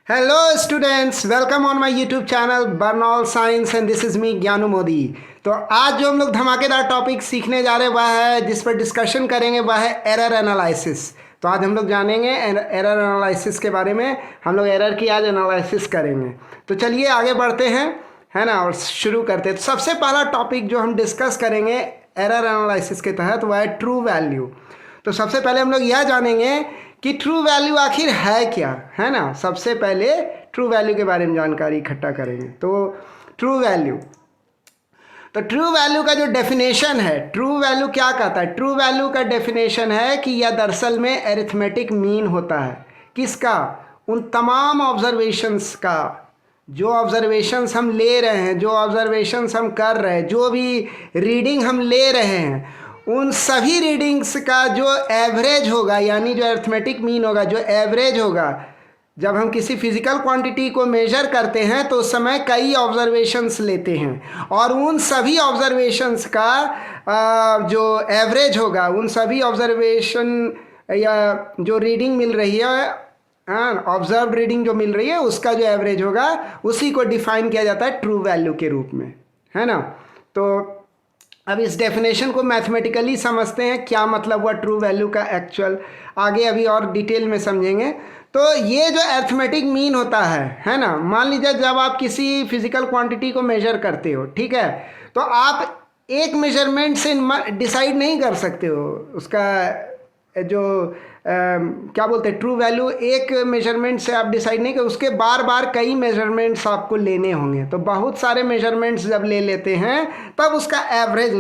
Hello students, welcome on my YouTube channel Burnol science and this is me Gyanu Modi. तो आज जो हम लोग धमाकेदार टॉपिक सीखने जा रहे हैं वह है, जिस पर डिस्कशन करेंगे वह है एरर एनालिसिस। तो आज हम लोग जानेंगे एरर एनालिसिस के बारे में। हम लोग एरर की आज एनालिसिस करेंगे। तो चलिए आगे बढ़ते हैं, है ना, और शुरू करते हैं। तो सबसे पहला टॉपिक जो हम डिस्कस करेंगे एरर एनालिसिस के तहत वह है ट्रू वैल्यू। तो सबसे पहले हम लोग यह जानेंगे कि ट्रू वैल्यू आखिर है क्या, है ना। सबसे पहले ट्रू वैल्यू के बारे में जानकारी इकट्ठा करेंगे। तो ट्रू वैल्यू का जो डेफिनेशन है, ट्रू वैल्यू क्या कहता है? ट्रू वैल्यू का डेफिनेशन है कि यह दरअसल में एरिथमेटिक मीन होता है। किसका? उन तमाम ऑब्जर्वेशंस का। जो ऑब्जर्वेशंस हम ले रहे हैं, जो ऑब्जर्वेशंस हम कर रहे हैं, जो भी रीडिंग हम ले रहे हैं, उन सभी रीडिंग्स का जो एवरेज होगा, यानी जो अरिथमेटिक मीन होगा, जो एवरेज होगा। जब हम किसी फिजिकल क्वांटिटी को मेजर करते हैं तो उस समय कई ऑब्जर्वेशंस लेते हैं, और उन सभी ऑब्जर्वेशंस का जो एवरेज होगा, उन सभी ऑब्जर्वेशन या जो रीडिंग मिल रही है, ऑब्जर्व रीडिंग जो मिल रही है, उसका जो एवरेज होगा उसी को डिफाइन किया जाता है ट्रू वैल्यू के रूप में, है ना। तो अब इस डेफिनेशन को मैथमेटिकली समझते हैं, क्या मतलब हुआ ट्रू वैल्यू का एक्चुअल, आगे अभी और डिटेल में समझेंगे। तो ये जो अरिथमेटिक मीन होता है ना, मान लीजिए जब आप किसी फिजिकल क्वांटिटी को मेजर करते हो, ठीक है, तो आप एक मेजरमेंट से डिसाइड नहीं कर सकते हो उसका जो क्या बोलते हैं ट्रू वैल्यू। एक मेजरमेंट से आप डिसाइड नहीं कर, उसके बार बार कई मेजरमेंट्स आपको लेने होंगे। तो बहुत सारे मेजरमेंट्स जब ले लेते हैं तब उसका एवरेज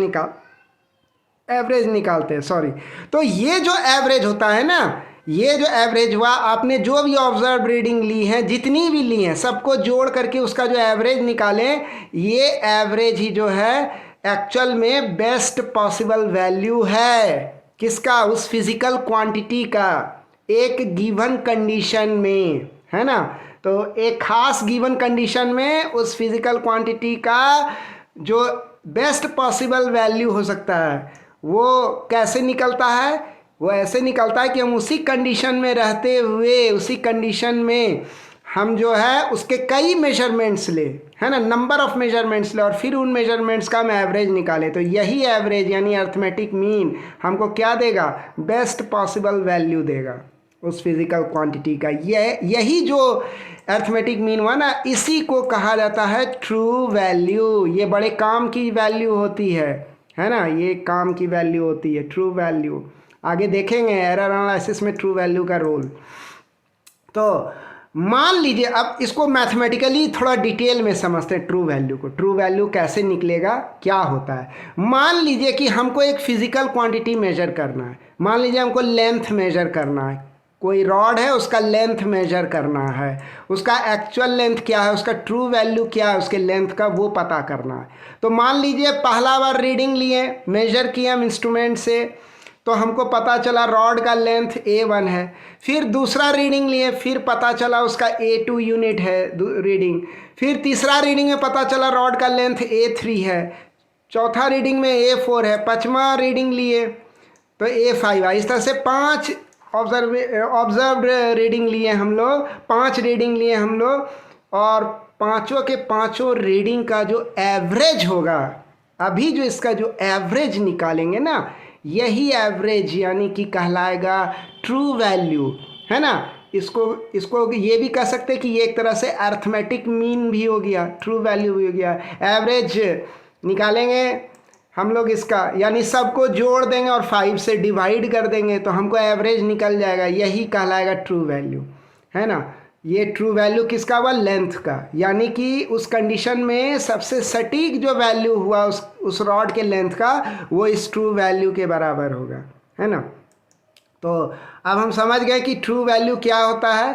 निकालते हैं, सॉरी। तो ये जो एवरेज होता है ना, ये जो एवरेज हुआ, आपने जो भी ऑब्जर्व रीडिंग ली है, जितनी भी ली हैं, सबको जोड़ करके उसका जो एवरेज निकालें, ये एवरेज ही जो है एक्चुअल में बेस्ट पॉसिबल वैल्यू है। किसका? उस फिजिकल क्वांटिटी का, एक गिवन कंडीशन में, है ना। तो एक खास गिवन कंडीशन में उस फिजिकल क्वांटिटी का जो बेस्ट पॉसिबल वैल्यू हो सकता है, वो कैसे निकलता है? वो ऐसे निकलता है कि हम उसी कंडीशन में रहते हुए, उसी कंडीशन में हम जो है उसके कई मेजरमेंट्स ले, है ना, नंबर ऑफ मेजरमेंट्स ले, और फिर उन मेजरमेंट्स का हम एवरेज निकाले। तो यही एवरेज यानी अरिथमेटिक मीन हमको क्या देगा? बेस्ट पॉसिबल वैल्यू देगा उस फिजिकल क्वांटिटी का। यही जो अरिथमेटिक मीन हुआ ना, इसी को कहा जाता है ट्रू वैल्यू। ये बड़े काम की वैल्यू होती है ना, ये काम की वैल्यू होती है ट्रू वैल्यू। आगे देखेंगे एरर एनालिसिस में ट्रू वैल्यू का रोल। तो मान लीजिए, अब इसको मैथमेटिकली थोड़ा डिटेल में समझते हैं ट्रू वैल्यू को। ट्रू वैल्यू कैसे निकलेगा, क्या होता है? मान लीजिए कि हमको एक फिजिकल क्वांटिटी मेजर करना है। मान लीजिए हमको लेंथ मेजर करना है, कोई रॉड है, उसका लेंथ मेजर करना है, उसका एक्चुअल लेंथ क्या है, उसका ट्रू वैल्यू क्या है उसके लेंथ का, वो पता करना है। तो मान लीजिए पहला बार रीडिंग लिए, मेजर किए हम इंस्ट्रूमेंट से, तो हमको पता चला रॉड का लेंथ A1 है। फिर दूसरा रीडिंग लिए, फिर पता चला उसका A2 यूनिट है रीडिंग। फिर तीसरा रीडिंग में पता चला रॉड का लेंथ A3 है। चौथा रीडिंग में A4 है। पांचवा रीडिंग लिए तो A5। इस तरह से 5 ऑब्जर्व्ड रीडिंग लिए हम लोग, 5 रीडिंग लिए हम लोग, और पाँचों के पाँचों रीडिंग का जो एवरेज होगा, अभी जो इसका जो एवरेज निकालेंगे ना, यही एवरेज यानी कि कहलाएगा ट्रू वैल्यू, है ना। इसको ये भी कह सकते हैं कि ये एक तरह से अरिथमेटिक मीन भी हो गया, ट्रू वैल्यू भी हो गया। एवरेज निकालेंगे हम लोग इसका, यानी सबको जोड़ देंगे और 5 से डिवाइड कर देंगे तो हमको एवरेज निकल जाएगा, यही कहलाएगा ट्रू वैल्यू, है ना। ये ट्रू वैल्यू किसका हुआ? लेंथ का, यानी कि उस कंडीशन में सबसे सटीक जो वैल्यू हुआ उस रॉड के लेंथ का, वो इस ट्रू वैल्यू के बराबर होगा, है ना। तो अब हम समझ गए कि ट्रू वैल्यू क्या होता है।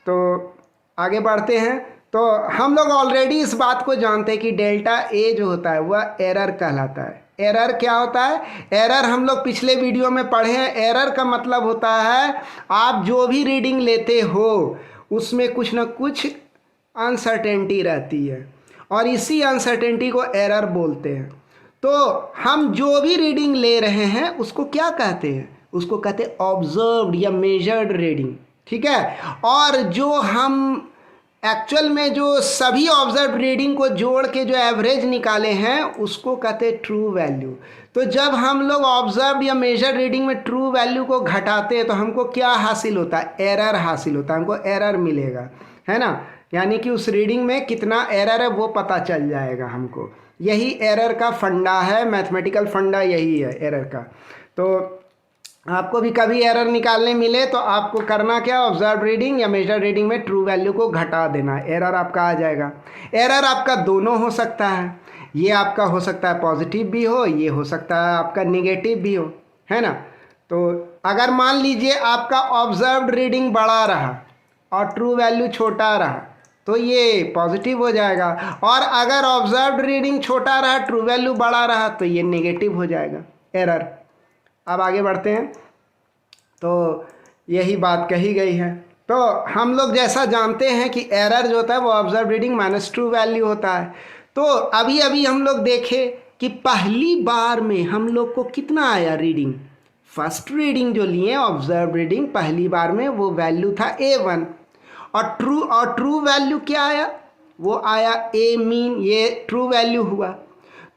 तो आगे बढ़ते हैं। तो हम लोग ऑलरेडी इस बात को जानते हैं कि डेल्टा ए जो होता है वह एरर कहलाता है। एरर क्या होता है? एरर हम लोग पिछले वीडियो में पढ़े हैं। एरर का मतलब होता है आप जो भी रीडिंग लेते हो उसमें कुछ ना कुछ अनसर्टेनिटी रहती है, और इसी अनसर्टेनिटी को एरर बोलते हैं। तो हम जो भी रीडिंग ले रहे हैं उसको क्या कहते हैं? उसको कहते हैं ऑब्जर्व्ड या मेजर्ड रीडिंग, ठीक है। और जो हम एक्चुअल में जो सभी ऑब्जर्व रीडिंग को जोड़ के जो एवरेज निकाले हैं उसको कहते हैं ट्रू वैल्यू। तो जब हम लोग ऑब्जर्व या मेजर रीडिंग में ट्रू वैल्यू को घटाते हैं तो हमको क्या हासिल होता है, एरर हासिल होता है, हमको एरर मिलेगा, है ना। यानी कि उस रीडिंग में कितना एरर है वो पता चल जाएगा हमको। यही एरर का फंडा है, मैथमेटिकल फंडा यही है एरर का। तो आपको भी कभी एरर निकालने मिले तो आपको करना क्या, ऑब्जर्व रीडिंग या मेजर रीडिंग में ट्रू वैल्यू को घटा देना, एरर आपका आ जाएगा। एरर आपका दोनों हो सकता है, ये आपका हो सकता है पॉजिटिव भी हो, ये हो सकता है आपका निगेटिव भी हो, है ना। तो अगर मान लीजिए आपका ऑब्जर्व्ड रीडिंग बड़ा रहा और ट्रू वैल्यू छोटा रहा तो ये पॉजिटिव हो जाएगा, और अगर ऑब्जर्व्ड रीडिंग छोटा रहा ट्रू वैल्यू बड़ा रहा तो ये नेगेटिव हो जाएगा, एरर। अब आगे बढ़ते हैं। तो यही बात कही गई है। तो हम लोग जैसा जानते हैं कि एरर जो होता है वो observe reading minus true value होता है। तो अभी अभी हम लोग देखें कि पहली बार में हम लोग को कितना आया रीडिंग, फर्स्ट रीडिंग जो लिए ऑब्जर्व रीडिंग पहली बार में वो वैल्यू था A1, और ट्रू वैल्यू क्या आया, वो आया A मीन, ये ट्रू वैल्यू हुआ।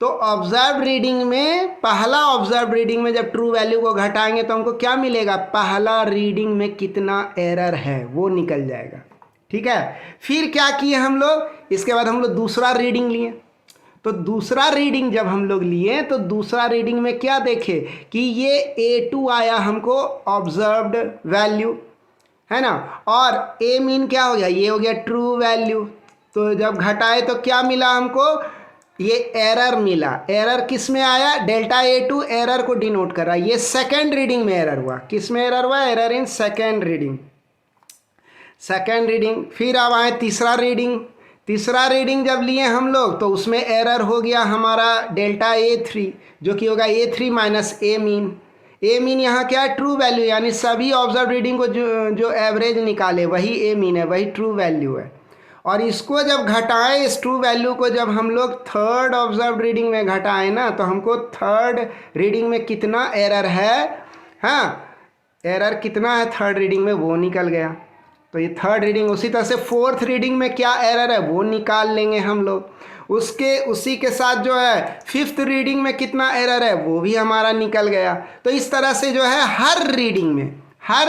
तो ऑब्जर्व रीडिंग में, पहला ऑब्जर्व रीडिंग में जब ट्रू वैल्यू को घटाएंगे तो हमको क्या मिलेगा, पहला रीडिंग में कितना एरर है वो निकल जाएगा, ठीक है। फिर क्या किए हम लोग, इसके बाद हम लोग दूसरा रीडिंग लिए। तो दूसरा रीडिंग जब हम लोग लिए तो दूसरा रीडिंग में क्या देखे कि ये A2 आया हमको ऑब्जर्व्ड वैल्यू, है ना, और A मीन क्या हो गया, ये हो गया ट्रू वैल्यू। तो जब घटाए तो क्या मिला हमको, ये एरर मिला। एरर किस में आया, डेल्टा A2 एरर को डिनोट कर रहा है। ये सेकेंड रीडिंग में एरर हुआ, किस में एरर हुआ, error in second reading, second reading. फिर अब आए तीसरा रीडिंग। तीसरा रीडिंग जब लिए हम लोग तो उसमें एरर हो गया हमारा डेल्टा A3, जो कि होगा A3 minus A mean. A mean यहाँ क्या है, ट्रू वैल्यू, यानी सभी ऑब्जर्व रीडिंग को जो एवरेज निकाले वही ए मीन है, वही ट्रू वैल्यू है। और इसको जब घटाएं, इस ट्रू वैल्यू को जब हम लोग थर्ड ऑब्जर्व रीडिंग में घटाएं ना तो हमको थर्ड रीडिंग में कितना एरर है, हाँ एरर कितना है थर्ड रीडिंग में वो निकल गया। तो ये थर्ड रीडिंग, उसी तरह से फोर्थ रीडिंग में क्या एरर है वो निकाल लेंगे हम लोग। उसी के साथ जो है फिफ्थ रीडिंग में कितना एरर है वो भी हमारा निकल गया। तो इस तरह से जो है हर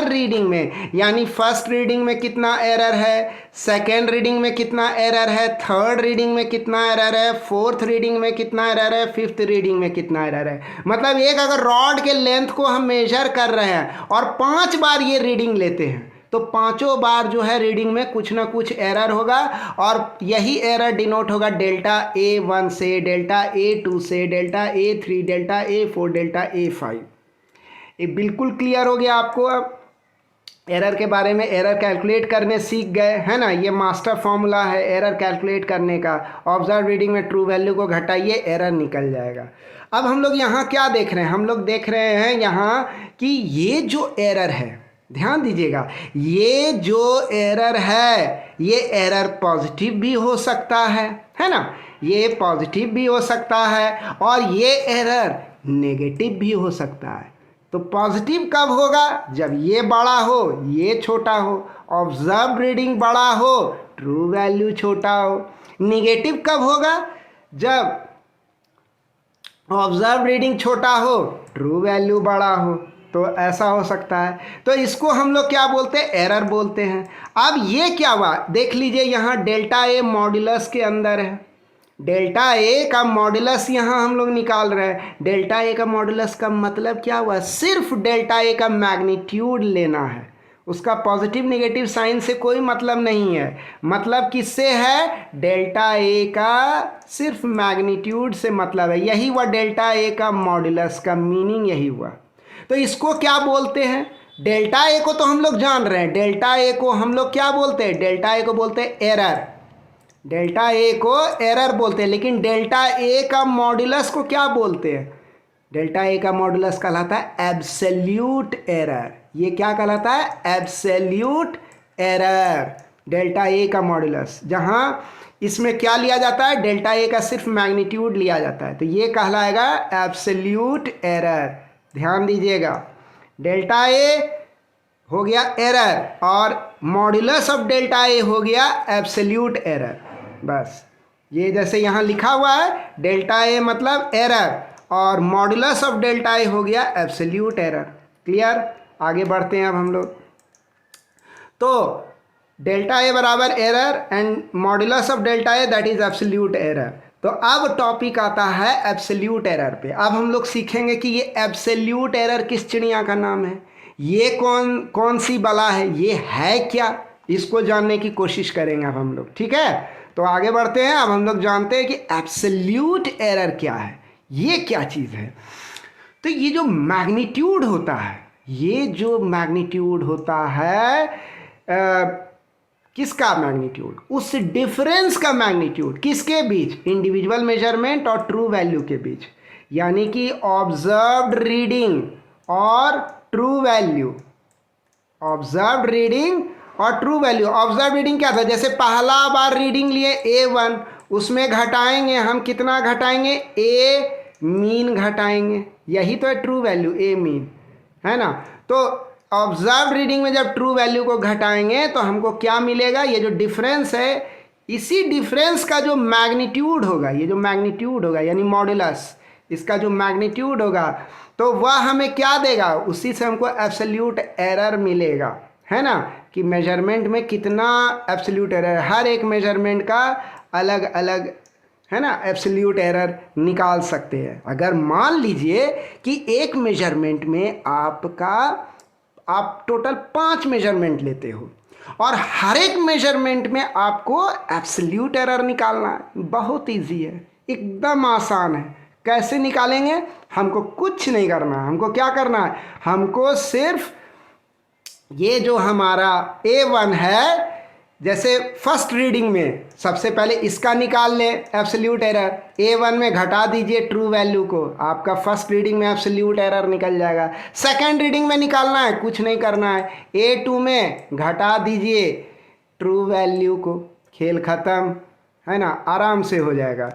रीडिंग में यानी फर्स्ट रीडिंग में कितना एरर है, सेकेंड रीडिंग में कितना एरर है, थर्ड रीडिंग में कितना एरर है, फोर्थ रीडिंग में कितना एरर है, फिफ्थ रीडिंग में कितना एरर है। मतलब एक अगर रॉड के लेंथ को हम मेजर कर रहे हैं और 5 बार ये रीडिंग लेते हैं तो पांचों बार जो है रीडिंग में कुछ ना कुछ एरर होगा, और यही एरर डिनोट होगा डेल्टा A1 से, डेल्टा A2 से, delta A3, delta A4, delta A5। ये बिल्कुल क्लियर हो गया आपको। अब एरर के बारे में, एरर कैलकुलेट करने सीख गए, है ना। ये मास्टर फॉर्मूला है एरर कैलकुलेट करने का, ऑब्जर्व रीडिंग में ट्रू वैल्यू को घटाइए एरर निकल जाएगा। अब हम लोग यहाँ क्या देख रहे हैं, हम लोग देख रहे हैं यहाँ कि ये जो एरर है, ध्यान दीजिएगा, ये जो एरर है ये एरर पॉजिटिव भी हो सकता है ना, ये पॉजिटिव भी हो सकता है और ये एरर नेगेटिव भी हो सकता है। तो पॉजिटिव कब होगा, जब ये बड़ा हो ये छोटा हो, ऑब्जर्व रीडिंग बड़ा हो ट्रू वैल्यू छोटा हो। निगेटिव कब होगा, जब ऑब्जर्व रीडिंग छोटा हो ट्रू वैल्यू बड़ा हो। तो ऐसा हो सकता है। तो इसको हम लोग क्या बोलते हैं, एरर बोलते हैं। अब ये क्या हुआ, देख लीजिए यहाँ डेल्टा ए मॉड्यूलस के अंदर है, डेल्टा ए का मॉड्यूलस यहाँ हम लोग निकाल रहे हैं। डेल्टा ए का मॉड्यूलस का मतलब क्या हुआ, सिर्फ डेल्टा ए का मैग्नीट्यूड लेना है, उसका पॉजिटिव नेगेटिव साइन से कोई मतलब नहीं है। मतलब किससे है, डेल्टा ए का सिर्फ मैग्नीट्यूड से मतलब है। यही हुआ डेल्टा ए का मॉड्यूलस का मीनिंग, यही हुआ। तो इसको क्या बोलते हैं, डेल्टा ए को तो हम लोग जान रहे हैं, डेल्टा ए को हम लोग क्या बोलते हैं, डेल्टा ए को बोलते हैं एरर, डेल्टा ए को एरर बोलते हैं। लेकिन डेल्टा ए का मॉड्यूलस को क्या बोलते हैं, डेल्टा ए का मॉड्यूलस कहलाता है एब्सोल्यूट एरर। ये क्या कहलाता है, एब्सोल्यूट एरर, डेल्टा ए का मॉड्यूलस। जहां इसमें क्या लिया जाता है, डेल्टा ए का सिर्फ मैग्नीट्यूड लिया जाता है, तो ये कहलाएगा एब्सोल्यूट एरर। ध्यान दीजिएगा, डेल्टा ए हो गया एरर और मॉड्यूलस ऑफ डेल्टा ए हो गया एब्सोल्यूट एरर। बस ये जैसे यहाँ लिखा हुआ है डेल्टा ए मतलब एरर और मॉड्यूलस ऑफ डेल्टा ए हो गया एब्सोल्यूट एरर। क्लियर? आगे बढ़ते हैं अब हम लोग। तो डेल्टा ए बराबर error and modulus of delta A that is absolute error. तो अब टॉपिक आता है एब्सोल्यूट एरर पे। अब हम लोग सीखेंगे कि ये एब्सोल्यूट एरर किस चिड़िया का नाम है, ये कौन सी बला है, ये है क्या, इसको जानने की कोशिश करेंगे अब हम लोग। ठीक है, तो आगे बढ़ते हैं। अब हम लोग जानते हैं कि एब्सोल्यूट एरर क्या है, ये क्या चीज़ है। तो ये जो मैग्नीट्यूड होता है, ये जो मैग्नीट्यूड होता है किसका मैग्नीट्यूड, उस डिफरेंस का मैग्नीट्यूड किसके बीच, इंडिविजुअल मेजरमेंट और ट्रू वैल्यू के बीच, यानी कि ऑब्जर्व्ड रीडिंग और ट्रू वैल्यू। ऑब्जर्व्ड रीडिंग और ट्रू वैल्यू। ऑब्जर्व रीडिंग क्या था, जैसे पहला बार रीडिंग लिए A1, उसमें घटाएंगे हम, कितना घटाएंगे, A मीन घटाएंगे, यही तो है ट्रू वैल्यू, A मीन, है ना। तो ऑब्जर्व रीडिंग में जब ट्रू वैल्यू को घटाएंगे तो हमको क्या मिलेगा, ये जो डिफरेंस है, इसी डिफरेंस का जो मैग्नीट्यूड होगा, ये जो मैग्नीट्यूड होगा यानी मॉड्यूलस, इसका जो मैग्नीट्यूड होगा तो वह हमें क्या देगा, उसी से हमको एब्सोल्यूट एरर मिलेगा, है ना, कि मेजरमेंट में कितना एब्सोल्यूट एरर, हर एक मेजरमेंट का अलग अलग, है ना, एब्सोल्यूट एरर निकाल सकते हैं। अगर मान लीजिए कि एक मेजरमेंट में आप टोटल 5 मेजरमेंट लेते हो और हर एक मेजरमेंट में आपको एब्सोल्यूट एरर निकालना है, बहुत इजी है, एकदम आसान है। कैसे निकालेंगे, हमको कुछ नहीं करना है, हमको क्या करना है, हमको सिर्फ ये जो हमारा A1 है, जैसे फर्स्ट रीडिंग में सबसे पहले इसका निकाल लें एब्सोल्यूट एरर, A1 में घटा दीजिए ट्रू वैल्यू को, आपका फर्स्ट रीडिंग में एब्सोल्यूट एरर निकल जाएगा। सेकंड रीडिंग में निकालना है, कुछ नहीं करना है, A2 में घटा दीजिए ट्रू वैल्यू को, खेल ख़त्म, है ना, आराम से हो जाएगा,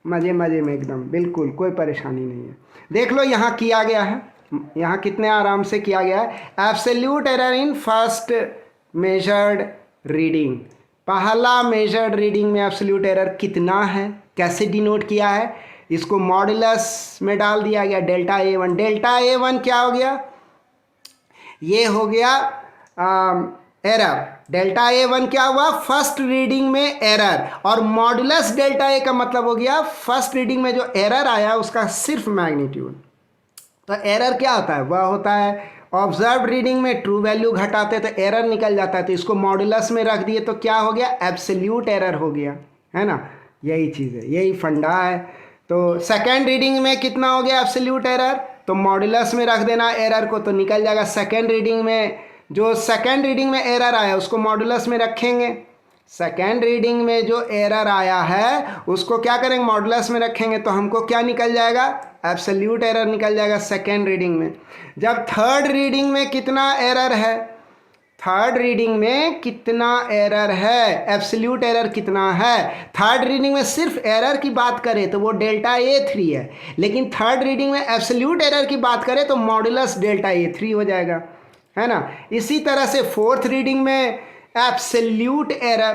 मज़े मज़े में एकदम, बिल्कुल कोई परेशानी नहीं है। देख लो यहाँ किया गया है, यहाँ कितने आराम से किया गया है। Absolute error in first measured reading, पहला मेजर्ड रीडिंग में एब्सोल्यूट एरर कितना है, कैसे डिनोट किया है, इसको मॉड्यूलस में डाल दिया गया, डेल्टा A1। डेल्टा A1 क्या हो गया, ये हो गया एरर। डेल्टा A1 क्या हुआ, फर्स्ट रीडिंग में एरर, और मॉड्यूलस डेल्टा A का मतलब हो गया फर्स्ट रीडिंग में जो एरर आया उसका सिर्फ मैग्नीट्यूड। तो एरर क्या होता है, वह होता है ऑब्जर्व रीडिंग में ट्रू वैल्यू घटाते तो एरर निकल जाता है, तो इसको मॉड्यूलस में रख दिए तो क्या हो गया, एब्सोल्यूट एरर हो गया, है ना, यही चीज़ है, यही फंडा है। तो सेकेंड रीडिंग में कितना हो गया एब्सोल्यूट एरर, तो मॉड्यूलस में रख देना एरर को, तो निकल जाएगा। सेकेंड रीडिंग में जो सेकेंड रीडिंग में एरर आया उसको मॉड्यूलस में रखेंगे, सेकेंड रीडिंग में जो एरर आया है उसको क्या करेंगे, मॉड्यूलस में रखेंगे, तो हमको क्या निकल जाएगा, एब्सोल्यूट एरर निकल जाएगा सेकेंड रीडिंग में। जब थर्ड रीडिंग में कितना एरर है, थर्ड रीडिंग में कितना एरर है, एब्सोल्यूट एरर कितना है, थर्ड रीडिंग में सिर्फ एरर की बात करें तो वो डेल्टा A3 है, लेकिन थर्ड रीडिंग में एब्सोल्यूट एरर की बात करें तो मॉड्यूलस डेल्टा A3 हो जाएगा, है ना। इसी तरह से फोर्थ रीडिंग में एब्सोल्यूट एरर,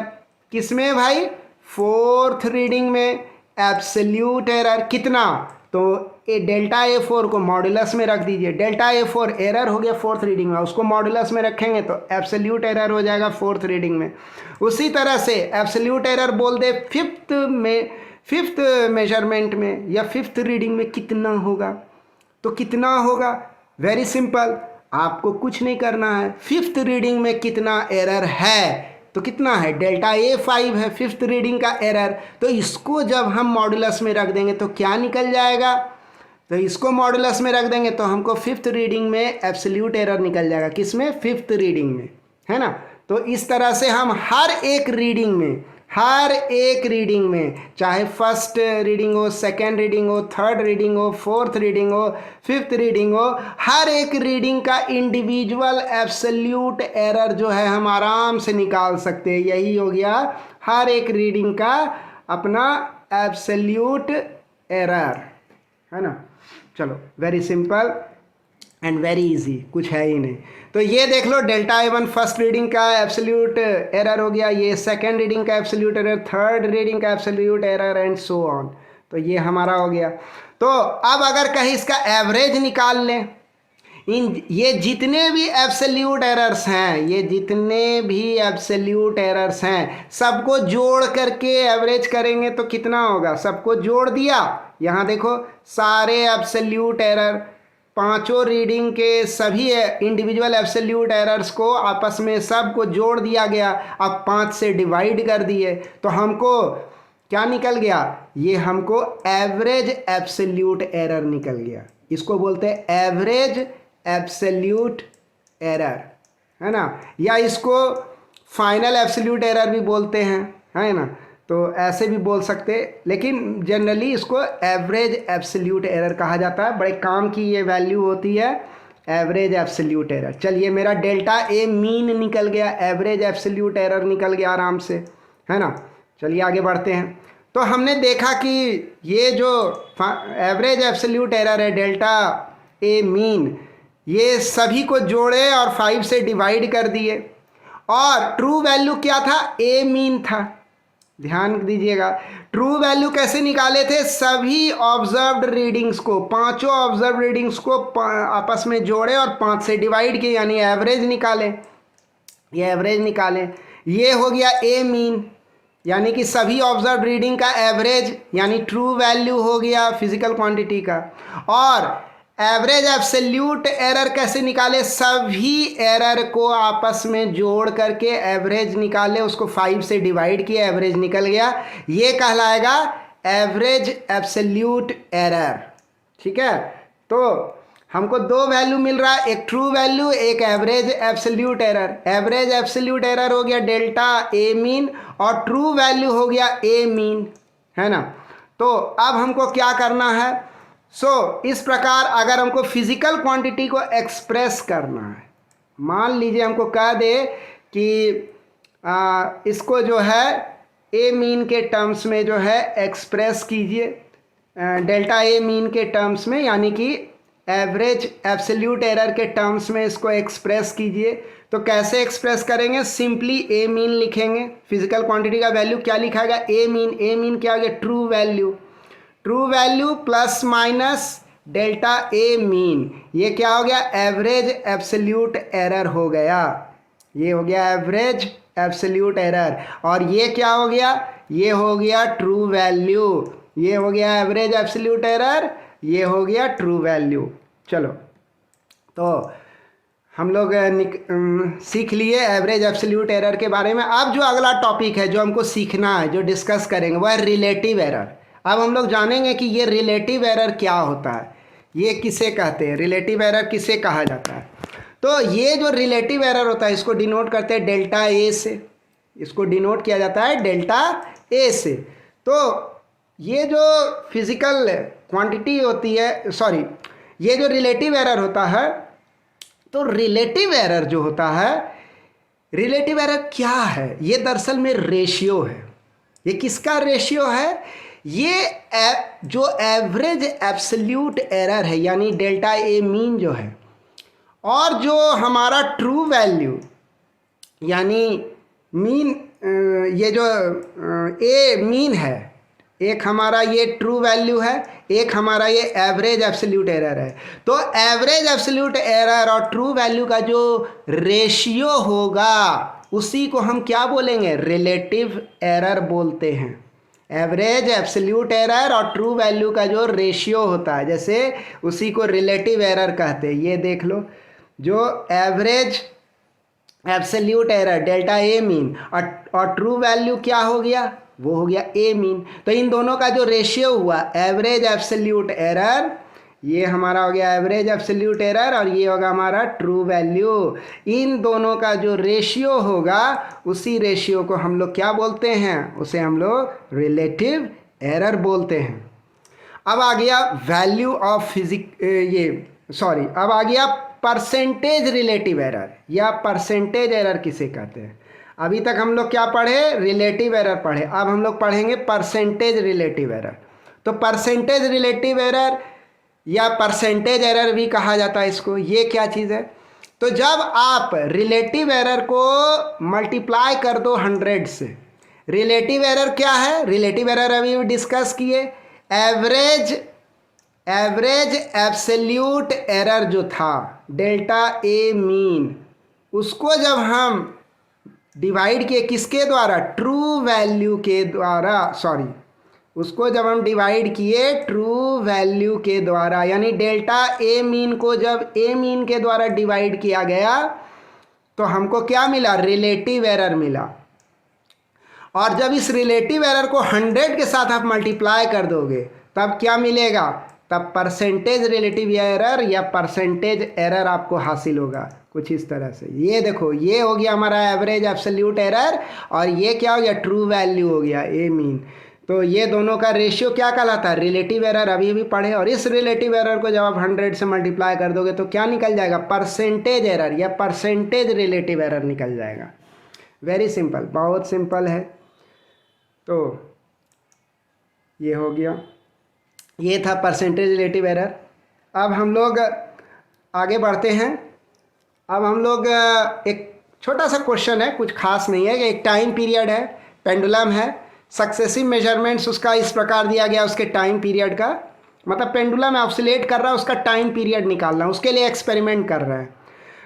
किसमें भाई, फोर्थ रीडिंग में एब्सोल्यूट एरर कितना, तो डेल्टा A4 को मॉड्यूलस में रख दीजिए, डेल्टा A4 एरर हो गया फोर्थ रीडिंग में, उसको मॉड्यूलस में रखेंगे तो एब्सोल्यूट एरर हो जाएगा फोर्थ रीडिंग में। उसी तरह से एब्सोल्यूट एरर बोल दे फिफ्थ मेजरमेंट में या फिफ्थ रीडिंग में कितना होगा, तो कितना होगा, वेरी सिंपल, आपको कुछ नहीं करना है, फिफ्थ रीडिंग में कितना एरर है, तो कितना है, डेल्टा A5 है फिफ्थ रीडिंग का एरर, तो इसको जब हम मॉड्यूलस में रख देंगे तो क्या निकल जाएगा, तो इसको मॉड्यूलस में रख देंगे तो हमको फिफ्थ रीडिंग में एब्सोल्यूट एरर निकल जाएगा, किसमें, फिफ्थ रीडिंग में, है ना। तो इस तरह से हम हर एक रीडिंग में चाहे फर्स्ट रीडिंग हो, सेकेंड रीडिंग हो, थर्ड रीडिंग हो, फोर्थ रीडिंग हो, फिफ्थ रीडिंग हो, हर एक रीडिंग का इंडिविजुअल एब्सोल्यूट एरर जो है हम आराम से निकाल सकते हैं। यही हो गया हर एक रीडिंग का अपना एब्सोल्यूट एरर, है ना। चलो very simple, and very easy, कुछ है ही नहीं। तो ये देख लो डेल्टा A1 फर्स्ट रीडिंग का एब्सोल्यूट एरर हो गया, ये सेकेंड रीडिंग का एब्सोल्यूट एरर, थर्ड रीडिंग का absolute error and so on. तो ये हमारा हो गया। तो अब अगर कहीं इसका एवरेज निकाल लें, ये जितने भी एब्सोल्यूट एरर्स हैं, ये जितने भी एब्सोल्यूट एरर्स हैं सबको जोड़ करके एवरेज करेंगे तो कितना होगा। सबको जोड़ दिया, यहाँ देखो सारे एब्सोल्यूट एरर, पांचों रीडिंग के सभी इंडिविजुअल एब्सोल्यूट एरर्स को आपस में सबको जोड़ दिया गया। अब 5 से डिवाइड कर दिए तो हमको क्या निकल गया, ये हमको एवरेज एब्सोल्यूट एरर निकल गया। इसको बोलते हैं एवरेज एब्सोल्यूट एरर, है ना, या इसको फाइनल एब्सोल्यूट एरर भी बोलते हैं, है ना। तो ऐसे भी बोल सकते, लेकिन जनरली इसको एवरेज एब्सोल्यूट एरर कहा जाता है। बड़े काम की ये वैल्यू होती है एवरेज एब्सोल्यूट एरर। चलिए मेरा डेल्टा ए मीन निकल गया, एवरेज एब्सोल्यूट एरर निकल गया आराम से, है ना। चलिए आगे बढ़ते हैं। तो हमने देखा कि ये जो एवरेज एब्सोल्यूट एरर है डेल्टा ए मीन, ये सभी को जोड़े और 5 से डिवाइड कर दिए। और ट्रू वैल्यू क्या था, ए मीन था। ध्यान दीजिएगा, ट्रू वैल्यू कैसे निकाले थे, सभी ऑब्जर्व्ड रीडिंग्स को, पांचों ऑब्जर्व रीडिंग्स को आपस में जोड़े और 5 से डिवाइड किए, यानी एवरेज निकाले। ये एवरेज निकाले, ये हो गया ए मीन, यानी कि सभी ऑब्जर्व रीडिंग का एवरेज, यानी ट्रू वैल्यू हो गया फिजिकल क्वांटिटी का। और एवरेज एब्सोल्यूट एरर कैसे निकाले, सभी एरर को आपस में जोड़ करके एवरेज निकाले, उसको 5 से डिवाइड किया, एवरेज निकल गया। ये कहलाएगा एवरेज एब्सोल्यूट एरर। ठीक है, तो हमको 2 वैल्यू मिल रहा है, एक ट्रू वैल्यू, एक average absolute error. Average absolute error हो गया डेल्टा ए मीन और ट्रू वैल्यू हो गया ए मीन, है ना। तो अब हमको क्या करना है, इस प्रकार अगर हमको फिजिकल क्वांटिटी को एक्सप्रेस करना है, मान लीजिए हमको कह दे कि इसको जो है ए मीन के टर्म्स में जो है एक्सप्रेस कीजिए, डेल्टा ए मीन के टर्म्स में, यानी कि एवरेज एब्सोल्यूट एरर के टर्म्स में इसको एक्सप्रेस कीजिए। तो कैसे एक्सप्रेस करेंगे, सिंपली ए मीन लिखेंगे। फिजिकल क्वांटिटी का वैल्यू क्या लिखा गया, ए मीन। ए मीन क्या हो गया, true value. True value plus minus delta a mean, ये क्या हो गया, एवरेज एब्सोल्यूट एरर हो गया। ये हो गया एवरेज एब्सोल्यूट एरर। और ये क्या हो गया, ये हो गया ट्रू वैल्यू। ये हो गया एवरेज एब्सोल्यूट एरर, ये हो गया ट्रू वैल्यू। चलो, तो हम लोग सीख लिए एवरेज एब्सोल्यूट एरर के बारे में। अब जो अगला टॉपिक है जो हमको सीखना है, जो डिस्कस करेंगे, वह है रिलेटिव एरर। अब हम लोग जानेंगे कि ये रिलेटिव एरर क्या होता है, ये किसे कहते हैं, रिलेटिव एरर किसे कहा जाता है। तो ये जो रिलेटिव एरर होता है इसको डिनोट करते हैं डेल्टा ए से, इसको डिनोट किया जाता है डेल्टा ए से। तो ये जो फिजिकल क्वांटिटी होती है, सॉरी, ये जो रिलेटिव एरर होता है, तो रिलेटिव एरर जो होता है, रिलेटिव एरर क्या है, ये दरअसल में रेशियो है। ये किसका रेशियो है, ये जो एवरेज एब्सोल्यूट एरर है, यानी डेल्टा ए मीन जो है, और जो हमारा ट्रू वैल्यू यानी मीन, ये जो ए मीन है, एक हमारा ये ट्रू वैल्यू है, एक हमारा ये एवरेज एब्सोल्यूट एरर है। तो एवरेज एब्सोल्यूट एरर और ट्रू वैल्यू का जो रेशियो होगा उसी को हम क्या बोलेंगे, रिलेटिव एरर बोलते हैं। एवरेज एब्सोल्यूट एरर और ट्रू वैल्यू का जो रेशियो होता है, जैसे उसी को रिलेटिव एरर कहते हैं। ये देख लो, जो average absolute error delta a mean और ट्रू वैल्यू क्या हो गया, वो हो गया ए मीन। तो इन दोनों का जो रेशियो हुआ एवरेज एब्सोल्यूट एरर, ये हमारा हो गया एवरेज एब्सोल्यूट एरर, और ये होगा हमारा ट्रू वैल्यू। इन दोनों का जो रेशियो होगा उसी रेशियो को हम लोग क्या बोलते हैं, उसे हम लोग रिलेटिव एरर बोलते हैं। अब आ गया वैल्यू ऑफ अब आ गया परसेंटेज रिलेटिव एरर, या परसेंटेज एरर किसे कहते हैं। अभी तक हम लोग क्या पढ़े, रिलेटिव एरर पढ़े, अब हम लोग पढ़ेंगे परसेंटेज रिलेटिव एरर। तो परसेंटेज रिलेटिव एरर या परसेंटेज एरर भी कहा जाता है इसको। ये क्या चीज़ है? तो जब आप रिलेटिव एरर को मल्टीप्लाई कर दो 100 से, रिलेटिव एरर क्या है? रिलेटिव एरर अभी भी डिस्कस किए। एवरेज एब्सोल्यूट एरर जो था डेल्टा ए मीन, उसको जब हम डिवाइड किए किसके द्वारा? ट्रू वैल्यू के द्वारा, सॉरी, उसको जब हम डिवाइड किए ट्रू वैल्यू के द्वारा, यानी डेल्टा ए मीन को जब ए मीन के द्वारा डिवाइड किया गया तो हमको क्या मिला? रिलेटिव एरर मिला। और जब इस रिलेटिव एरर को 100 के साथ आप मल्टीप्लाई कर दोगे तब क्या मिलेगा? तब परसेंटेज रिलेटिव एरर या परसेंटेज एरर आपको हासिल होगा, कुछ इस तरह से। ये देखो, ये हो गया हमारा एवरेज एब्सोल्यूट एरर, और ये क्या हो गया? ट्रू वैल्यू हो गया ए मीन। तो ये दोनों का रेशियो क्या कहलाता है? रिलेटिव एरर अभी भी पढ़े। और इस रिलेटिव एरर को जब आप 100 से मल्टीप्लाई कर दोगे तो क्या निकल जाएगा? परसेंटेज एरर या परसेंटेज रिलेटिव एरर निकल जाएगा। वेरी सिंपल, बहुत सिंपल है। तो ये हो गया, ये था परसेंटेज रिलेटिव एरर। अब हम लोग आगे बढ़ते हैं। अब हम लोग एक छोटा सा क्वेश्चन है, कुछ खास नहीं है, कि एक टाइम पीरियड है, पेंडुलम है, सक्सेसिव मेजरमेंट्स उसका इस प्रकार दिया गया, उसके टाइम पीरियड का, मतलब पेंडुलम ऑसिलेट कर रहा है, उसका टाइम पीरियड निकालना, उसके लिए एक्सपेरिमेंट कर रहा है।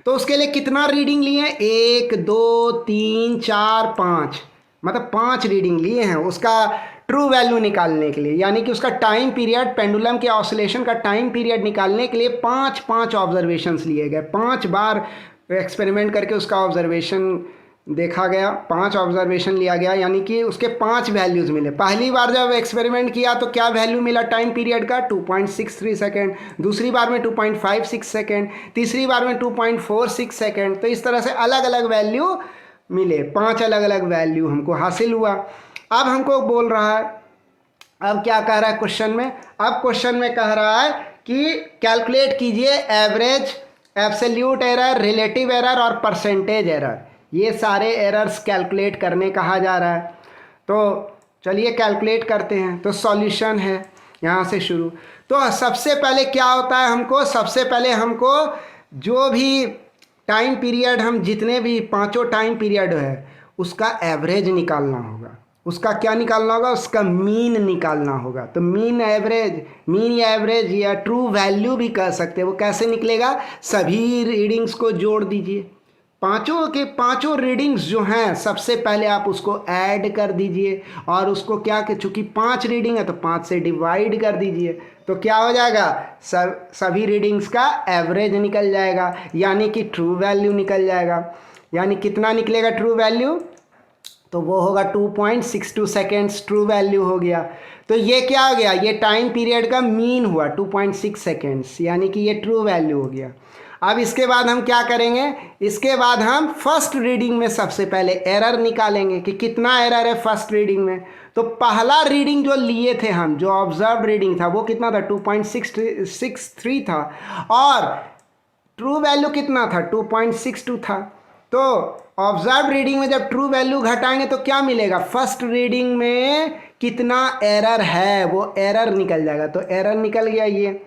तो उसके लिए कितना रीडिंग लिए हैं? 1 2 3 4 5, मतलब 5 रीडिंग लिए हैं उसका ट्रू वैल्यू निकालने के लिए। यानी कि उसका टाइम पीरियड, पेंडुलम के ऑसिलेशन का टाइम पीरियड निकालने के लिए 5 ऑब्जर्वेशंस लिए गए। 5 बार एक्सपेरिमेंट करके उसका ऑब्जर्वेशन देखा गया, 5 ऑब्जर्वेशन लिया गया, यानी कि उसके 5 वैल्यूज़ मिले। पहली बार जब एक्सपेरिमेंट किया तो क्या वैल्यू मिला टाइम पीरियड का? 2.63 सेकेंड। दूसरी बार में 2.56 सेकेंड। तीसरी बार में 2.46 सेकेंड। तो इस तरह से अलग अलग वैल्यू मिले, 5 अलग अलग वैल्यू हमको हासिल हुआ। अब हमको बोल रहा है, अब क्या कह रहा है क्वेश्चन में? अब क्वेश्चन में कह रहा है कि कैलकुलेट कीजिए average absolute error, relative error और परसेंटेज एरर। ये सारे एरर्स कैलकुलेट करने कहा जा रहा है। तो चलिए कैलकुलेट करते हैं। तो सॉल्यूशन है यहाँ से शुरू। तो सबसे पहले क्या होता है हमको? सबसे पहले हमको जो भी टाइम पीरियड, हम जितने भी 5 टाइम पीरियड है उसका एवरेज निकालना होगा। उसका क्या निकालना होगा? उसका मीन निकालना होगा। तो मीन एवरेज, मीन या एवरेज या ट्रू वैल्यू भी कह सकते हैं। वो कैसे निकलेगा? सभी रीडिंग्स को जोड़ दीजिए, 5 के 5 रीडिंग्स जो हैं सबसे पहले आप उसको ऐड कर दीजिए, और उसको क्या कि चूँकि 5 रीडिंग है तो 5 से डिवाइड कर दीजिए। तो क्या हो जाएगा? सभी रीडिंग्स का एवरेज निकल जाएगा, यानी कि ट्रू वैल्यू निकल जाएगा। यानी कितना निकलेगा ट्रू वैल्यू? तो वो होगा 2.62 सेकेंड्स ट्रू वैल्यू हो गया। तो ये क्या हो गया? ये टाइम पीरियड का मीन हुआ 2.6 सेकेंड्स, यानी कि ये ट्रू वैल्यू हो गया। अब इसके बाद हम क्या करेंगे? इसके बाद हम फर्स्ट रीडिंग में सबसे पहले एरर निकालेंगे कि कितना एरर है फर्स्ट रीडिंग में। तो पहला रीडिंग जो लिए थे हम, जो ऑब्जर्व रीडिंग था, वो कितना था? 2.63 था, और ट्रू वैल्यू कितना था? 2.62 था। तो ऑब्जर्व रीडिंग में जब ट्रू वैल्यू घटाएंगे तो क्या मिलेगा? फर्स्ट रीडिंग में कितना एरर है वो एरर निकल जाएगा। तो एरर निकल गया ये।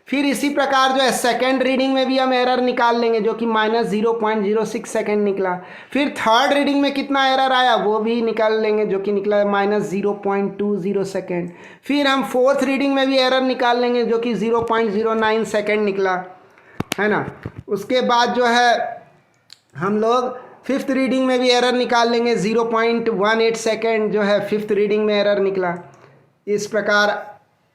फिर इसी प्रकार जो है सेकेंड रीडिंग में भी हम एरर निकाल लेंगे, जो कि -0.06 सेकेंड निकला। फिर थर्ड रीडिंग में कितना एरर आया वो भी निकाल लेंगे, जो कि निकला -0.20 सेकेंड। फिर हम फोर्थ रीडिंग में भी एरर निकाल लेंगे, जो कि 0.09 सेकेंड निकला, है ना। उसके बाद जो है हम लोग फिफ्थ रीडिंग में भी एरर निकाल लेंगे, 0.18 सेकेंड जो है फिफ्थ रीडिंग में एरर निकला। इस प्रकार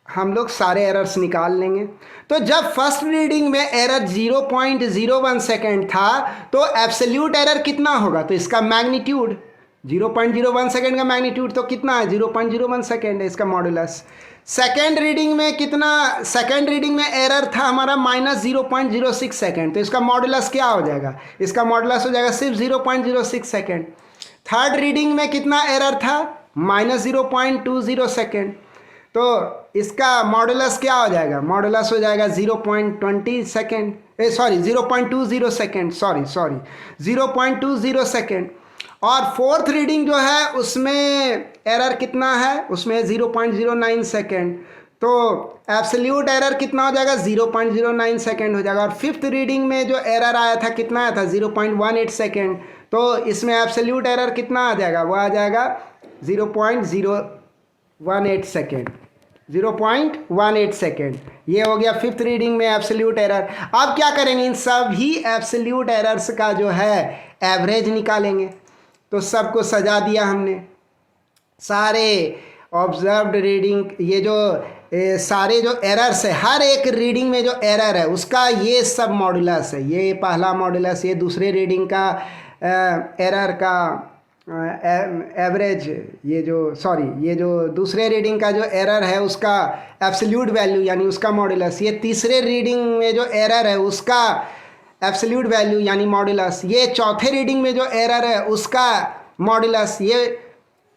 हम लोग सारे एरर्स निकाल लेंगे। तो जब फर्स्ट रीडिंग में एरर 0.01 सेकेंड था तो एब्सोल्यूट एरर कितना होगा? तो इसका मैग्नीट्यूड 0.01 सेकेंड का मैग्नीट्यूड तो कितना है? 0.01 सेकेंड है इसका मॉडुलस। सेकेंड रीडिंग में कितना? सेकेंड रीडिंग में एरर था हमारा -0.06 सेकेंड, तो इसका मॉडुलस क्या हो जाएगा? इसका मॉडुलस हो जाएगा सिर्फ 0.06 सेकेंड। थर्ड रीडिंग में कितना एरर था? -0.20 सेकेंड, तो इसका मॉडुलस क्या हो जाएगा? मॉडुलस हो जाएगा 0.20 सेकेंड, 0.20 सेकेंड, 0.20 सेकेंड। और फोर्थ रीडिंग जो है उसमें एरर कितना है? उसमें 0.09 सेकेंड। तो एब्सोल्यूट एरर कितना हो जाएगा 0.09 सेकेंड हो जाएगा। और फिफ्थ रीडिंग में जो एरर आया था कितना आया था 0.18 सेकेंड। तो इसमें एब्सोल्यूट एरर कितना आ जाएगा, वो आ जाएगा 0.018 सेकेंड, 0.18 सेकेंड। ये हो गया फिफ्थ रीडिंग में एब्सोल्यूट एरर। अब क्या करेंगे, इन सभी एब्सोल्यूट एरर्स का जो है एवरेज निकालेंगे। तो सबको सजा दिया हमने, सारे ऑब्जर्व्ड रीडिंग, ये जो सारे जो एरर्स है, हर एक रीडिंग में जो एरर है उसका ये सब मॉडुलस है। ये पहला मॉडुलस, ये दूसरे रीडिंग का एरर का एवरेज, ये जो दूसरे रीडिंग का जो एरर है उसका एब्सोल्यूट वैल्यू यानी उसका मॉडुलस, ये तीसरे रीडिंग में जो एरर है उसका एब्सोल्यूट वैल्यू यानी मॉडुलस, ये चौथे रीडिंग में जो एरर है उसका मॉडुलस, ये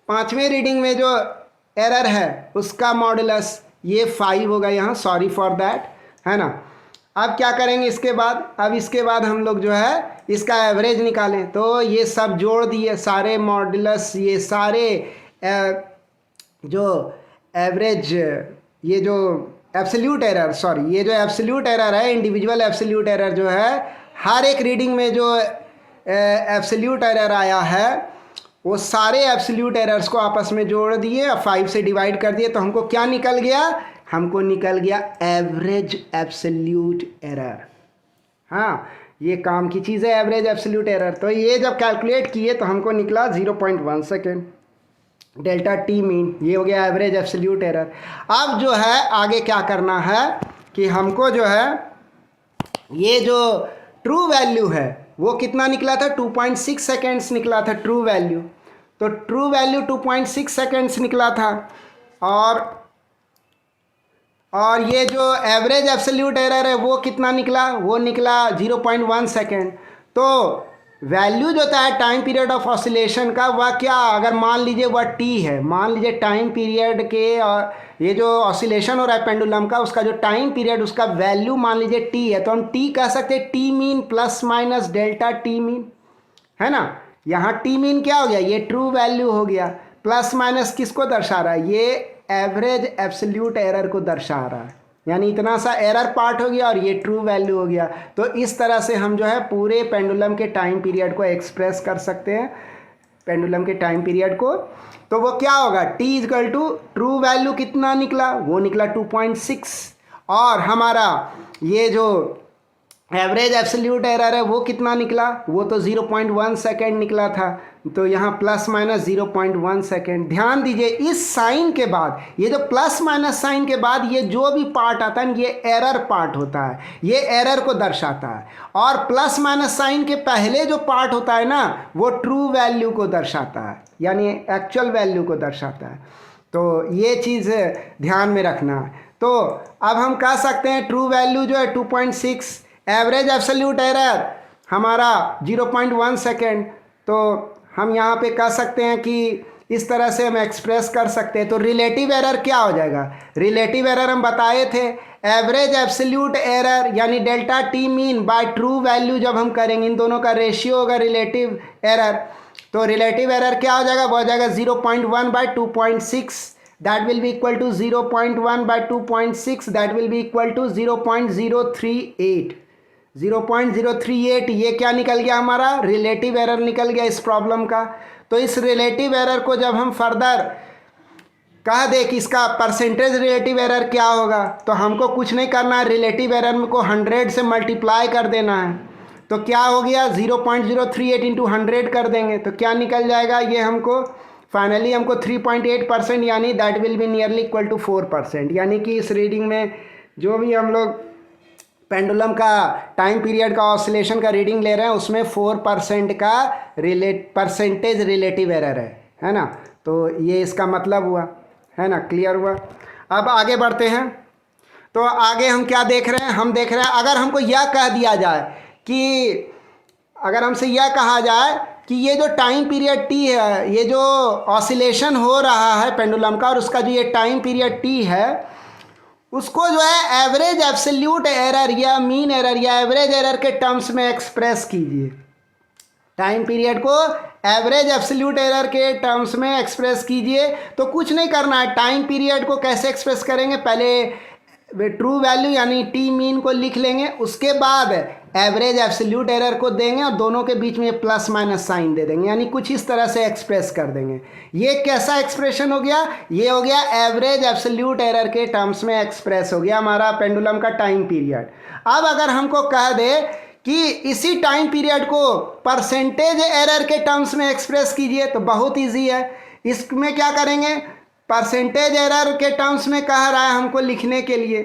पांचवें रीडिंग में जो एरर है उसका मॉडुलस, ये 5 होगा यहाँ, सॉरी फॉर दैट, है ना। अब क्या करेंगे इसके बाद, अब इसके बाद हम लोग जो है इसका एवरेज निकालें। तो ये सब जोड़ दिए सारे मॉडुलस, ये सारे जो एवरेज, ये जो एब्सोल्यूट एरर, सॉरी ये जो एब्सोल्यूट एरर है, इंडिविजुअल एब्सोल्यूट एरर जो है, हर एक रीडिंग में जो एब्सोल्यूट एरर आया है वो सारे एब्सोल्यूट एरर्स को आपस में जोड़ दिए और 5 से डिवाइड कर दिए। तो हमको क्या निकल गया, हमको निकल गया एवरेज एब्सोल्यूट एरर। हाँ, ये काम की चीज़ है एवरेज एब्सोल्यूट एरर। तो ये जब कैलकुलेट किए तो हमको निकला 0.1 सेकेंड डेल्टा टी मीन, ये हो गया एवरेज एब्सोल्यूट एरर। अब जो है आगे क्या करना है कि हमको जो है ये जो ट्रू वैल्यू है वो कितना निकला था, 2.6 सेकेंड्स निकला था ट्रू वैल्यू। तो ट्रू वैल्यू 2.6 सेकेंड्स निकला था। और ये जो एवरेज एब्सोल्यूट एरर है वो कितना निकला, वो निकला 0.1 सेकेंड। तो वैल्यू जो था टाइम पीरियड ऑफ ऑसिलेशन का, वह क्या, अगर मान लीजिए वह टी है, मान लीजिए टाइम पीरियड के, और ये जो ऑसिलेशन हो रहा है पेंडुलम का, उसका जो टाइम पीरियड, उसका वैल्यू मान लीजिए टी है, तो हम टी कह सकते हैं T mean plus minus delta T mean, है ना। यहाँ टी मीन क्या हो गया, ये ट्रू वैल्यू हो गया, प्लस माइनस किसको दर्शा रहा है, ये एवरेज एब्सोल्यूट एरर को दर्शा रहा है, यानी इतना सा एरर पार्ट हो गया और ये ट्रू वैल्यू हो गया। तो इस तरह से हम जो है पूरे पेंडुलम के टाइम पीरियड को एक्सप्रेस कर सकते हैं, पेंडुलम के टाइम पीरियड को। तो वो क्या होगा, T is equal to true value कितना निकला, वो निकला 2.6, और हमारा ये जो एवरेज एब्सोल्यूट एरर है वो कितना निकला, वो तो 0.1 सेकेंड निकला था। तो यहाँ प्लस माइनस 0.1 सेकेंड। ध्यान दीजिए इस साइन के बाद, ये जो प्लस माइनस साइन के बाद ये जो भी पार्ट आता है ये एरर पार्ट होता है, ये एरर को दर्शाता है। और प्लस माइनस साइन के पहले जो पार्ट होता है ना, वो ट्रू वैल्यू को दर्शाता है, यानी एक्चुअल वैल्यू को दर्शाता है। तो ये चीज़ ध्यान में रखना है। तो अब हम कह सकते हैं ट्रू वैल्यू जो है 2.6, एवरेज एब्सोल्यूट एरर हमारा 0.1 सेकेंड। तो हम यहाँ पे कह सकते हैं कि इस तरह से हम एक्सप्रेस कर सकते हैं। तो रिलेटिव एरर क्या हो जाएगा, रिलेटिव एरर हम बताए थे, एवरेज एब्सोल्यूट एरर यानी delta T mean by true value जब हम करेंगे, इन दोनों का रेशियो होगा रिलेटिव एरर। तो रिलेटिव एरर क्या हो जाएगा, वो हो जाएगा 0.1 bye 2.6, that will be equal to 0.1 by 2.6, that will be equal to 0.038। 0.038 ये क्या निकल गया, हमारा रिलेटिव एरर निकल गया इस प्रॉब्लम का। तो इस रिलेटिव एरर को जब हम फर्दर कह दे कि इसका परसेंटेज रिलेटिव एरर क्या होगा, तो हमको कुछ नहीं करना है, रिलेटिव एरर को 100 से मल्टीप्लाई कर देना है। तो क्या हो गया, 0.038 इंटू 100 कर देंगे तो क्या निकल जाएगा, ये हमको फाइनली हमको 3.8%, यानी that will be nearly equal to 4%। यानी कि इस रीडिंग में जो भी हम लोग पेंडुलम का टाइम पीरियड का ऑसिलेशन का रीडिंग ले रहे हैं उसमें 4% का परसेंटेज रिलेटिव एरर है ना। तो ये इसका मतलब हुआ, है ना, क्लियर हुआ। अब आगे बढ़ते हैं। तो आगे हम क्या देख रहे हैं, हम देख रहे हैं अगर हमको यह कह दिया जाए कि, अगर हमसे यह कहा जाए कि ये जो टाइम पीरियड टी है, ये जो ऑसिलेशन हो रहा है पेंडुलम का, और उसका जो ये टाइम पीरियड टी है, उसको जो है एवरेज एब्सोल्यूट एरर या मीन एरर या एवरेज एरर के टर्म्स में एक्सप्रेस कीजिए। टाइम पीरियड को एवरेज एब्सोल्यूट एरर के टर्म्स में एक्सप्रेस कीजिए। तो कुछ नहीं करना है, टाइम पीरियड को कैसे एक्सप्रेस करेंगे, पहले ट्रू वैल्यू यानी टी मीन को लिख लेंगे, उसके बाद एवरेज एब्सोल्यूट एरर को देंगे और दोनों के बीच में प्लस माइनस साइन दे देंगे, यानी कुछ इस तरह से एक्सप्रेस कर देंगे। ये कैसा एक्सप्रेशन हो गया, ये हो गया एवरेज एब्सोल्यूट एरर के टर्म्स में एक्सप्रेस हो गया हमारा पेंडुलम का टाइम पीरियड। अब अगर हमको कह दे कि इसी टाइम पीरियड को परसेंटेज एरर के टर्म्स में एक्सप्रेस कीजिए, तो बहुत ईजी है। इसमें क्या करेंगे, परसेंटेज एरर के टर्म्स में कह रहा है हमको लिखने के लिए,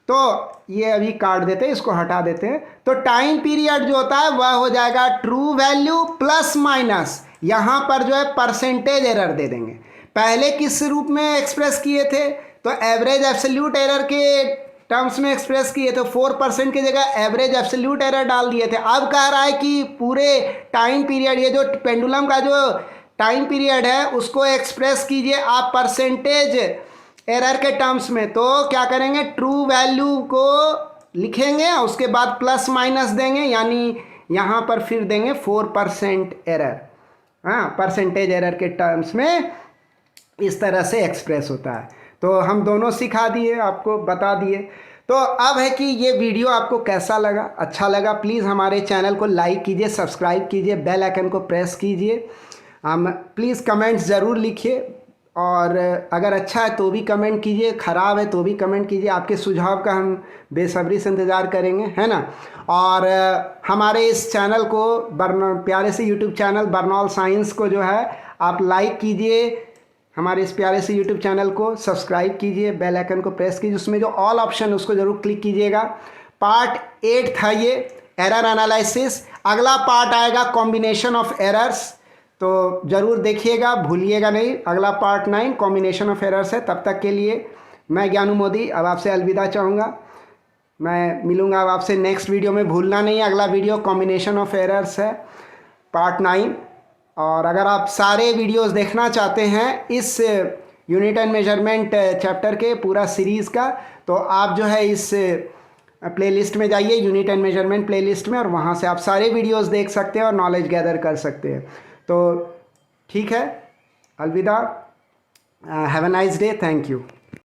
तो ये अभी काट देते हैं, इसको हटा देते हैं। तो टाइम पीरियड जो होता है वह हो जाएगा ट्रू वैल्यू प्लस माइनस, यहाँ पर जो है परसेंटेज एरर दे देंगे। पहले किस रूप में एक्सप्रेस किए थे, तो एवरेज एब्सोल्यूट एरर के टर्म्स में एक्सप्रेस किए थे, 4% की जगह एवरेज एब्सोल्यूट एरर डाल दिए थे। अब कह रहा है कि पूरे टाइम पीरियड, ये जो पेंडुलम का जो टाइम पीरियड है उसको एक्सप्रेस कीजिए आप परसेंटेज एरर के टर्म्स में। तो क्या करेंगे, ट्रू वैल्यू को लिखेंगे, उसके बाद प्लस माइनस देंगे, यानी यहाँ पर फिर देंगे 4% एरर। हाँ, परसेंटेज एरर के टर्म्स में इस तरह से एक्सप्रेस होता है। तो हम दोनों सिखा दिए, आपको बता दिए। तो अब है कि ये वीडियो आपको कैसा लगा, अच्छा लगा, प्लीज़ हमारे चैनल को लाइक कीजिए, सब्सक्राइब कीजिए, बेल आइकन को प्रेस कीजिए। हम प्लीज़ कमेंट्स ज़रूर लिखिए, और अगर अच्छा है तो भी कमेंट कीजिए, ख़राब है तो भी कमेंट कीजिए। आपके सुझाव का हम बेसब्री से इंतज़ार करेंगे, है ना। और हमारे इस चैनल को प्यारे से यूट्यूब चैनल बर्नॉल साइंस को जो है आप लाइक कीजिए, हमारे इस प्यारे से यूट्यूब चैनल को सब्सक्राइब कीजिए, बेल आइकन को प्रेस कीजिए, उसमें जो ऑल ऑप्शन है उसको ज़रूर क्लिक कीजिएगा। पार्ट 8 था ये एरर एनालिसिस, अगला पार्ट आएगा कॉम्बिनेशन ऑफ एरर्स, तो ज़रूर देखिएगा, भूलिएगा नहीं। अगला पार्ट 9 कॉम्बिनेशन ऑफ एरर्स है। तब तक के लिए मैं ज्ञानू मोदी अब आपसे अलविदा चाहूँगा। मैं मिलूँगा अब आपसे नेक्स्ट वीडियो में, भूलना नहीं, अगला वीडियो कॉम्बिनेशन ऑफ एरर्स है पार्ट 9। और अगर आप सारे वीडियोस देखना चाहते हैं इस यूनिट एंड मेजरमेंट चैप्टर के पूरा सीरीज़ का, तो आप जो है इस प्लेलिस्ट में जाइए, यूनिट एंड मेजरमेंट प्लेलिस्ट में, और वहाँ से आप सारे वीडियोस देख सकते हैं और नॉलेज गैदर कर सकते हैं। तो ठीक है, अलविदा, have a nice day, thank you.